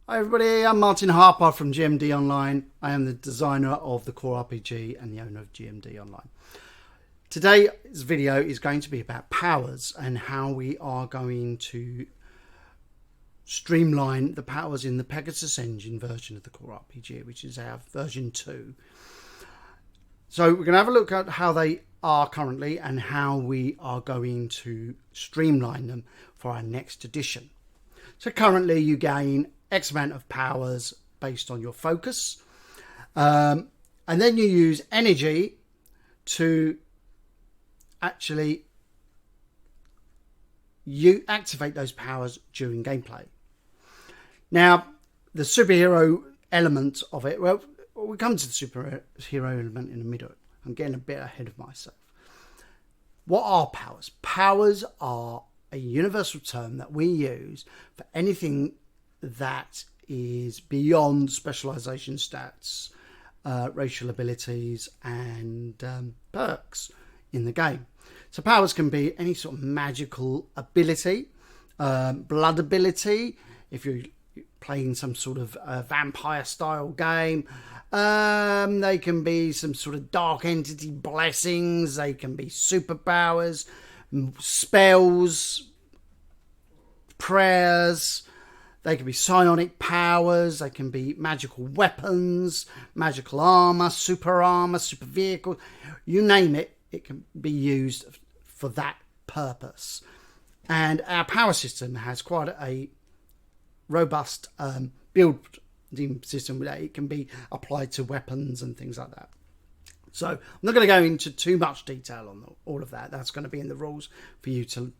Hi everybody, I'm Martin Harper from GMD Online. I am the designer of the Core RPG and the owner of GMD Online. Today's video is going to be about powers and how we are going to streamline the powers in the Pegasus Engine version of the Core RPG, which is our version 2. So we're going to have a look at how they are currently and how we are going to streamline them for our next edition. So currently you gain X amount of powers based on your focus, and then you use energy to actually activate those powers during gameplay. Now, the superhero element of it, well, we come to the superhero element in a minute. I'm getting a bit ahead of myself. What are powers? Powers are a universal term that we use for anything that is beyond specialization stats, racial abilities and perks in the game. So powers can be any sort of magical ability, blood ability, if you're playing some sort of vampire style game. They can be some sort of dark entity blessings, they can be superpowers, spells, prayers. They can be psionic powers, they can be magical weapons, magical armor, super vehicles, you name it, it can be used for that purpose. And our power system has quite a robust building system that it can be applied to weapons and things like that. So I'm not going to go into too much detail on all of that. That's going to be in the rules for you to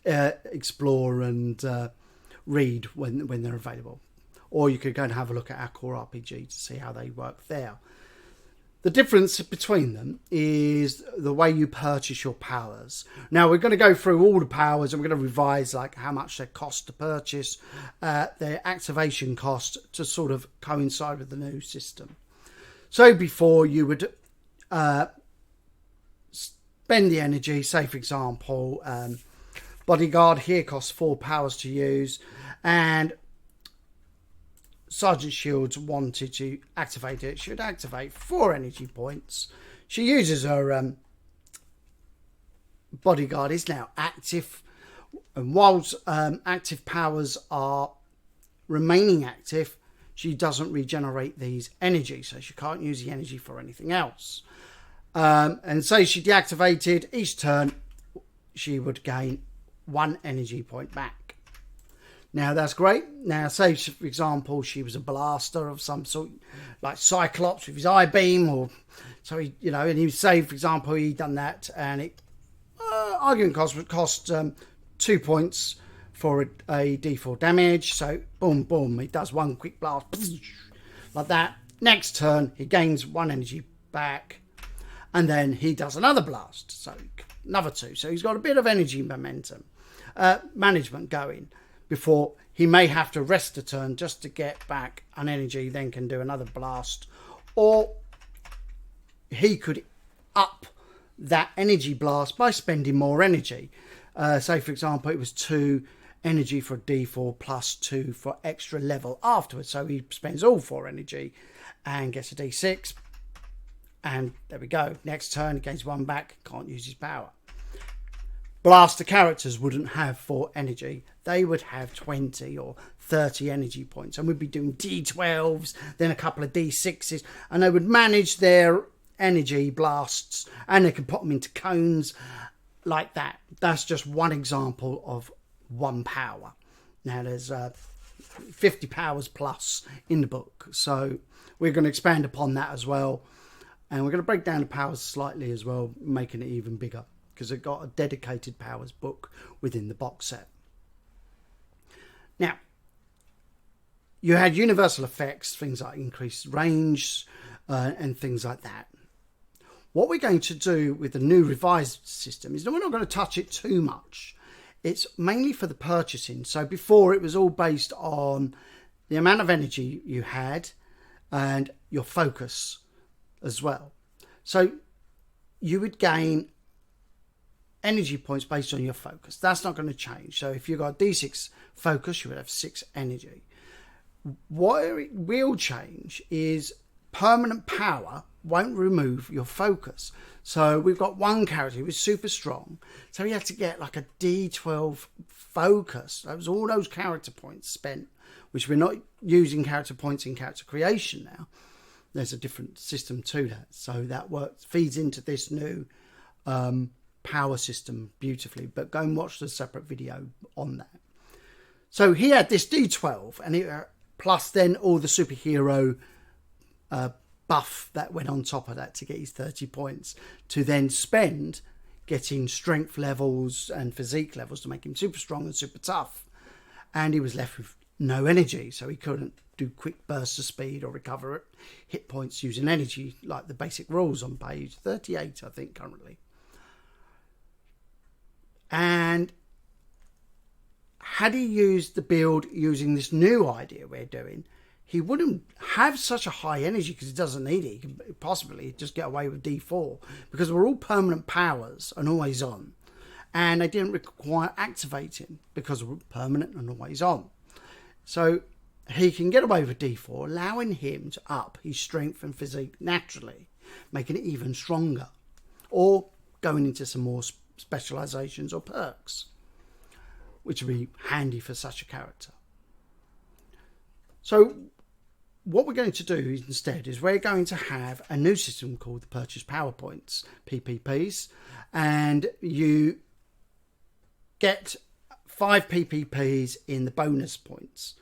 explore and read when they're available, or you could go and have a look at our Core RPG to see how they work there. The difference between them is the way you purchase your powers. Now we're going to go through all the powers and we're going to revise like how much they cost to purchase, their activation cost to sort of coincide with the new system. So before you would spend the energy, say for example, Bodyguard here costs 4 powers to use, and Sergeant Shields wanted to activate it. She would activate 4 energy points. She uses her Bodyguard is now active, and whilst active powers are remaining active, she doesn't regenerate these energy, so she can't use the energy for anything else. And say she deactivated, each turn she would gain 1 energy point back. Now that's great. Now say for example she was a blaster of some sort, like Cyclops with his eye beam, or so he, and he would say for example he done that, and it argument cost would cost 2 points for a d4 damage. So boom boom, he does 1 quick blast like that. Next turn he gains 1 energy back, and then he does another blast, so another 2. So he's got a bit of energy momentum management going before he may have to rest a turn just to get back an energy, then can do another blast, or he could up that energy blast by spending more energy. Say for example it was 2 energy for a d4 plus 2 for extra level afterwards, so he spends all 4 energy and gets a d6, and there we go. Next turn he gains 1 back, can't use his power. Blaster characters wouldn't have 4 energy, they would have 20 or 30 energy points, and we'd be doing d12s, then a couple of d6s, and they would manage their energy blasts, and they could put them into cones like that. That's just one example of 1 power. Now there's 50 powers plus in the book, so we're going to expand upon that as well, and we're going to break down the powers slightly as well, making it even bigger, because it got a dedicated powers book within the box set. Now, you had universal effects, things like increased range and things like that. What we're going to do with the new revised system is that we're not going to touch it too much. It's mainly for the purchasing. So before it was all based on the amount of energy you had and your focus as well. So you would gain energy points based on your focus. That's not going to change. So if you've got a D6 focus, you would have 6 energy. What it will change is permanent power won't remove your focus. So we've got one character who was super strong, so he had to get like a D12 focus. That was all those character points spent, which we're not using character points in character creation now. There's a different system to that, so that feeds into this new power system beautifully. But go and watch the separate video on that. So he had this D12, and plus then all the superhero buff that went on top of that to get his 30 points, to then spend getting strength levels and physique levels to make him super strong and super tough. And he was left with no energy, so he couldn't do quick bursts of speed or recover hit points using energy like the basic rules on page 38, I think, currently. And had he used the build using this new idea we're doing, he wouldn't have such a high energy because he doesn't need it. He can possibly just get away with D4 because we're all permanent powers and always on. And they didn't require activating because we're permanent and always on. So he can get away with D4, allowing him to up his strength and physique naturally, making it even stronger, or going into some more specializations or perks, which would be handy for such a character. So what we're going to do instead is we're going to have a new system called the Purchase Power Points, PPPs, and you get 5 PPPs in the bonus points,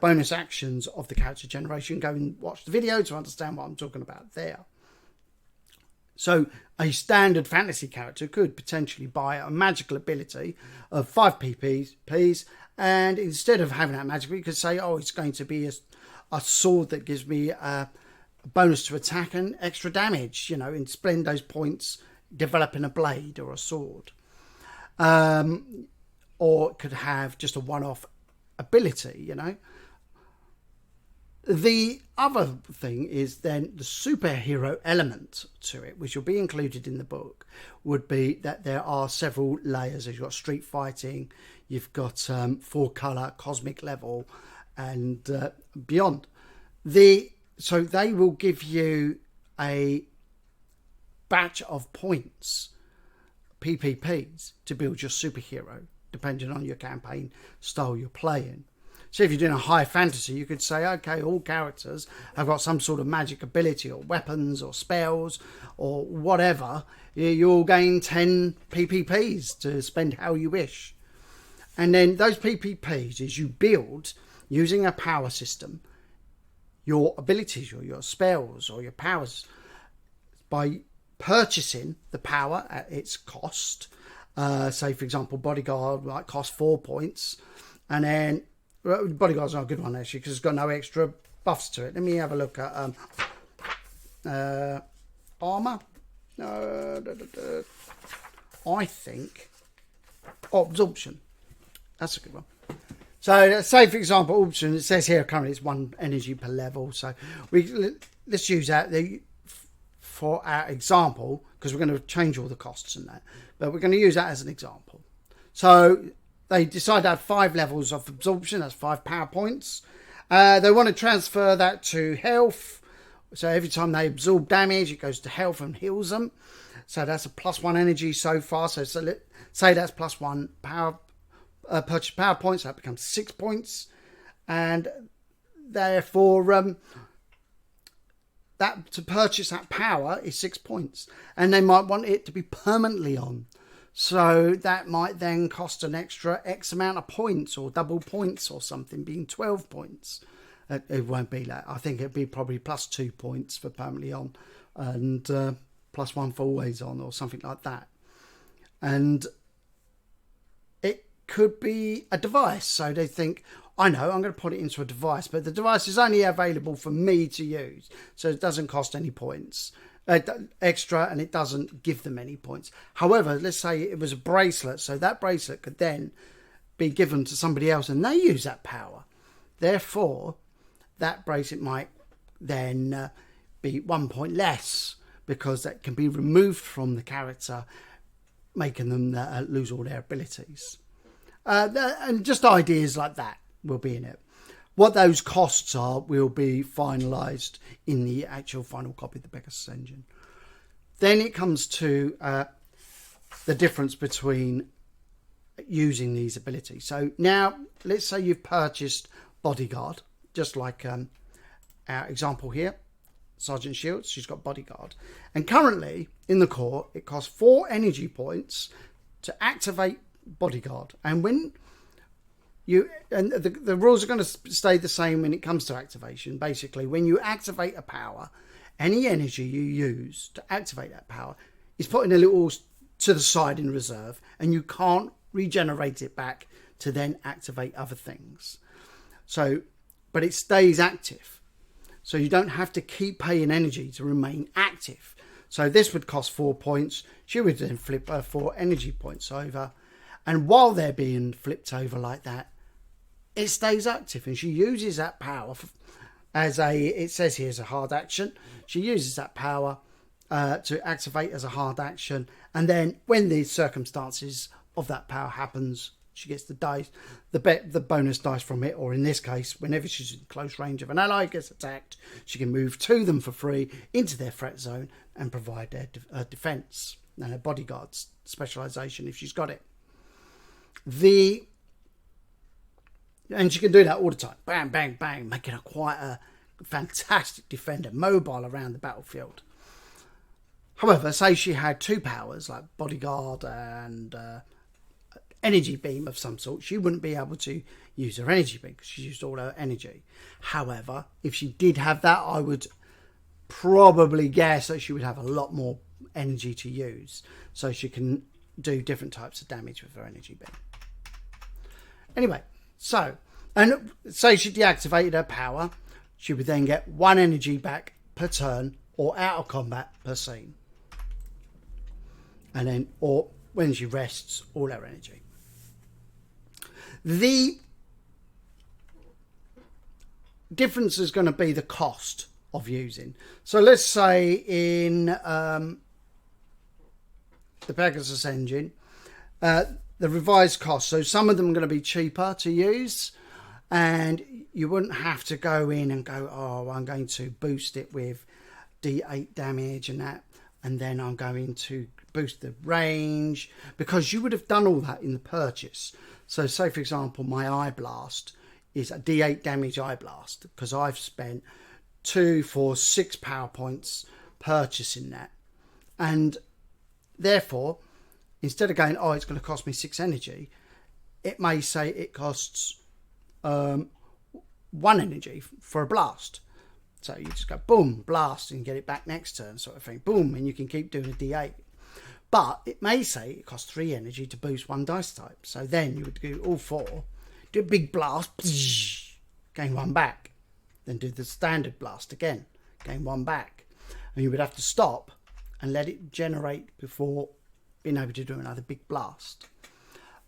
bonus actions of the character generation. Go and watch the video to understand what I'm talking about there. So a standard fantasy character could potentially buy a magical ability of 5 PPPs, and instead of having that magic, you could say, oh, it's going to be a sword that gives me a bonus to attack and extra damage, and spend those points developing a blade or a sword. Or it could have just a one-off ability, The other thing is then the superhero element to it, which will be included in the book, would be that there are several layers. You've got street fighting, you've got 4-color, cosmic level, and beyond. So they will give you a batch of points, PPPs, to build your superhero, depending on your campaign style you're playing. So if you're doing a high fantasy, you could say, okay, all characters have got some sort of magic ability or weapons or spells or whatever. You'll gain 10 PPPs to spend how you wish. And then those PPPs is you build, using a power system, your abilities or your spells or your powers by purchasing the power at its cost. Say, for example, Bodyguard might cost 4 points, and then Bodyguard's not a good one actually because it's got no extra buffs to it. Let me have a look at armor. I think absorption. That's a good one. So say, for example, absorption. It says here currently it's 1 energy per level. So let's use that for our example, because we're going to change all the costs in that. But we're going to use that as an example. So they decide to have 5 levels of absorption. That's 5 power points. They want to transfer that to health. So every time they absorb damage, it goes to health and heals them. So that's a +1 energy so far. So say that's +1 power purchase power points. So that becomes 6 points. And therefore, that to purchase that power is 6 points. And they might want it to be permanently on. So that might then cost an extra X amount of points or double points or something, being 12 points. It won't be that. I think it'd be probably +2 points for permanently on and +1 for always on or something like that. And it could be a device. So they think, I know, I'm going to put it into a device, but the device is only available for me to use. So it doesn't cost any points extra, and it doesn't give them any points. However, let's say it was a bracelet, so that bracelet could then be given to somebody else and they use that power. Therefore, that bracelet might then be 1 point less because that can be removed from the character, making them lose all their abilities. And just ideas like that will be in it. What those costs are will be finalised in the actual final copy of the Pegasus Engine. Then it comes to the difference between using these abilities. So now, let's say you've purchased Bodyguard, just like our example here. Sergeant Shields, she's got Bodyguard. And currently, in the core, it costs 4 energy points to activate Bodyguard. And when the rules are going to stay the same when it comes to activation. Basically, when you activate a power, any energy you use to activate that power is put in a little to the side in reserve, and you can't regenerate it back to then activate other things. So, but it stays active. So you don't have to keep paying energy to remain active. So this would cost 4 points. She would then flip her 4 energy points over. And while they're being flipped over like that, it stays active, and she uses that power as it says here, as a hard action. She uses that power to activate as a hard action, and then when the circumstances of that power happens, she gets the dice, the bonus dice from it, or in this case, whenever she's in close range of an ally gets attacked, she can move to them for free into their threat zone and provide their defense and her bodyguard's specialization if she's got it. And she can do that all the time. Bang, bang, bang, making her quite a fantastic defender, mobile around the battlefield. However, say she had 2 powers, like Bodyguard and energy beam of some sort, she wouldn't be able to use her energy beam because she's used all her energy. However, if she did have that, I would probably guess that she would have a lot more energy to use, so she can do different types of damage with her energy beam. Anyway, so, and say she deactivated her power, she would then get 1 energy back per turn or out of combat per scene. And then, or when she rests, all her energy. The difference is going to be the cost of using. So let's say in the Pegasus Engine, the revised cost. So some of them are going to be cheaper to use, and you wouldn't have to go in and go, oh, I'm going to boost it with D8 damage and that, and then I'm going to boost the range, because you would have done all that in the purchase. So say, for example, my Eye Blast is a D8 damage Eye Blast, because I've spent 2, 4, 6 power points purchasing that. And therefore, instead of going, oh, it's going to cost me 6 energy, it may say it costs 1 energy for a blast. So you just go, boom, blast, and you get it back next turn, sort of thing. Boom, and you can keep doing a D8. But it may say it costs 3 energy to boost 1 dice type. So then you would do all 4, do a big blast, gain 1 back. Then do the standard blast again, gain 1 back. And you would have to stop and let it generate before being able to do another big blast.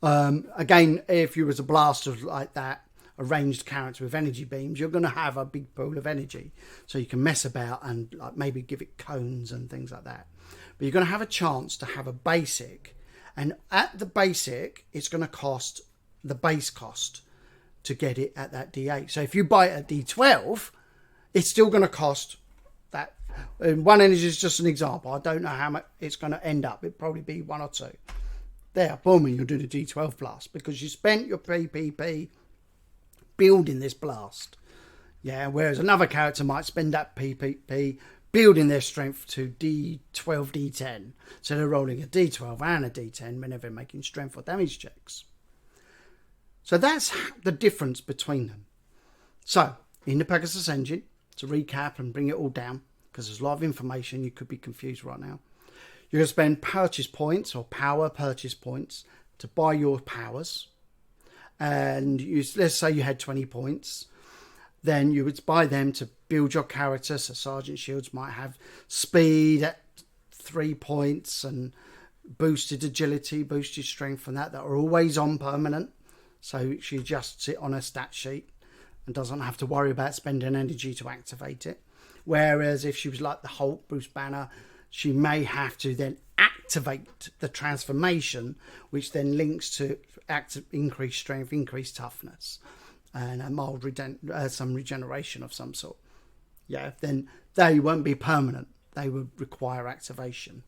Again, if you was a blaster like that, a ranged character with energy beams, you're going to have a big pool of energy, so you can mess about and like maybe give it cones and things like that. But you're going to have a chance to have a basic, and at the basic, it's going to cost the base cost to get it at that D8. So if you buy it at D12, it's still going to cost that. 1 energy is just an example. I don't know how much it's going to end up. It'd probably be 1 or 2. There, boom, and you'll do the D12 blast because you spent your PPP building this blast. Yeah, whereas another character might spend that PPP building their strength to D12, D10. So they're rolling a D12 and a D10 whenever they're making strength or damage checks. So that's the difference between them. So, in the Pegasus Engine, to recap and bring it all down, because there's a lot of information, you could be confused right now. You're going to spend purchase points or power purchase points to buy your powers. And let's say you had 20 points. Then you would buy them to build your character. So Sergeant Shields might have speed at 3 points and boosted agility, boosted strength and that are always on permanent. So she adjusts it on a stat sheet and doesn't have to worry about spending energy to activate it. Whereas if she was like the Hulk, Bruce Banner, she may have to then activate the transformation, which then links to increased strength, increased toughness. and a mild some regeneration of some sort. Yeah, then they won't be permanent. They would require activation.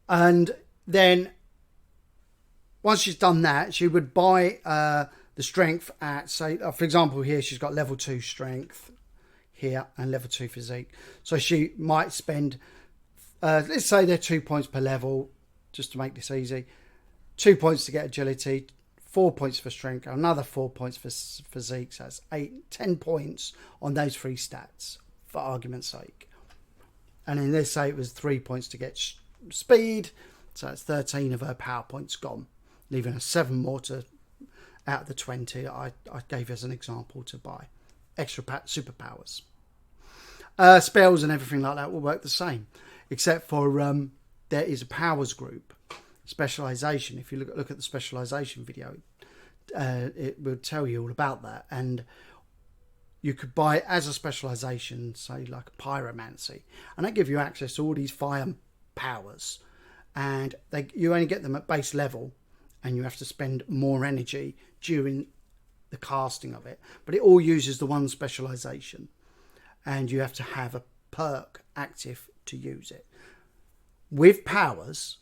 And then once she's done that, she would buy the strength at, say, for example, here she's got level 2 strength here and level 2 physique. So she might spend, let's say they're 2 points per level, just to make this easy. 2 points to get agility, 4 points for strength, another 4 points for physique. So that's 10 points on those 3 stats, for argument's sake. And then let's say it was 3 points to get speed. So it's 13 of her power points gone, leaving her 7 more to out of the 20 I gave as an example to buy. Extra superpowers. Spells and everything like that will work the same, except for there is a powers group, specialization. If you look at the specialization video, it will tell you all about that. And you could buy as a specialization, say like pyromancy, and they give you access to all these fire powers, and you only get them at base level, and you have to spend more energy during the casting of it. But it all uses the one specialization, and you have to have a perk active to use it. With powers,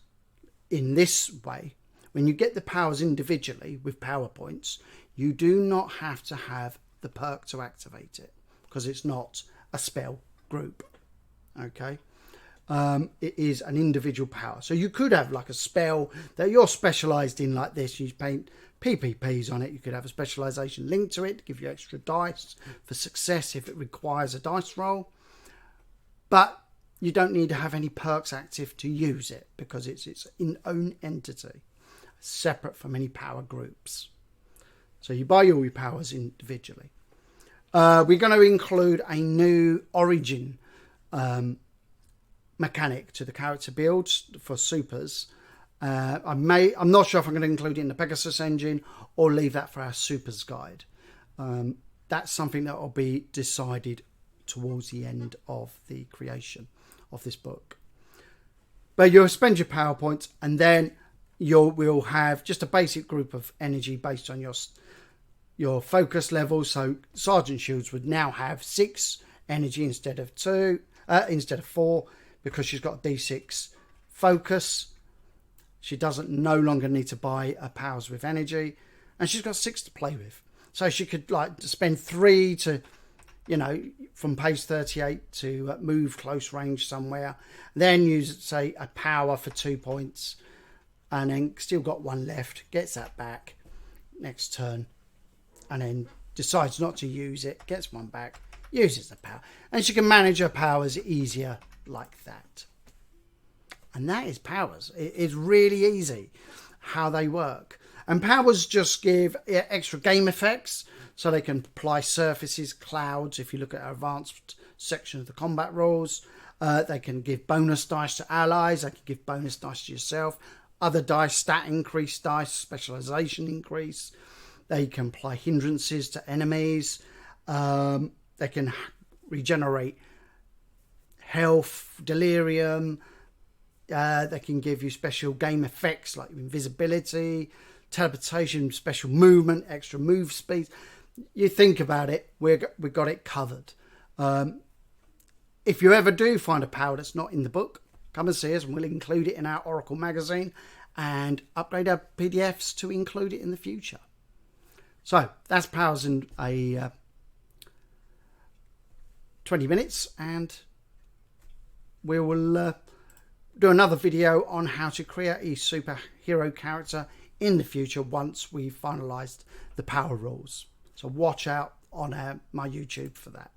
in this way, when you get the powers individually with power points, you do not have to have the perk to activate it, because it's not a spell group. Okay. It is an individual power. So you could have like a spell that you're specialized in like this. You paint PPPs on it. You could have a specialization linked to it to give you extra dice for success if it requires a dice roll. But you don't need to have any perks active to use it, because it's its own entity, separate from any power groups. So you buy all your powers individually. We're going to include a new origin mechanic to the character builds for supers. I'm not sure if I'm going to include it in the Pegasus Engine or leave that for our supers guide. That's something that will be decided towards the end of the creation of this book. But you'll spend your power points, and then we'll have just a basic group of energy based on your focus level. So Sergeant Shields would now have 6 energy instead of 4, because she's got D6 focus. She doesn't no longer need to buy powers with energy, and she's got 6 to play with. So she could like spend 3 to, from page 38 to move close range somewhere, then use, say, a power for 2 points, and then still got 1 left, gets that back next turn, and then decides not to use it, gets 1 back, uses the power, and she can manage her powers easier like that. And that is powers. It is really easy how they work. And powers just give extra game effects, so they can apply surfaces, clouds. If you look at our advanced section of the combat rules, they can give bonus dice to allies, they can give bonus dice to yourself, other dice, stat increase dice, specialization increase. They can apply hindrances to enemies. They can regenerate health, delirium. They can give you special game effects like invisibility, teleportation, special movement, extra move speed. You think about it, we've got it covered. If you ever do find a power that's not in the book, come and see us, and we'll include it in our Oracle magazine and update our PDFs to include it in the future. So that's powers in a 20 minutes, and we will do another video on how to create a superhero character in the future once we've finalised the power rules. So watch out on my YouTube for that.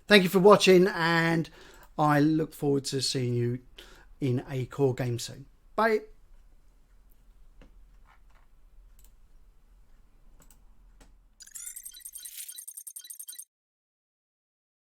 Thank you for watching, and I look forward to seeing you in a core game soon. Bye.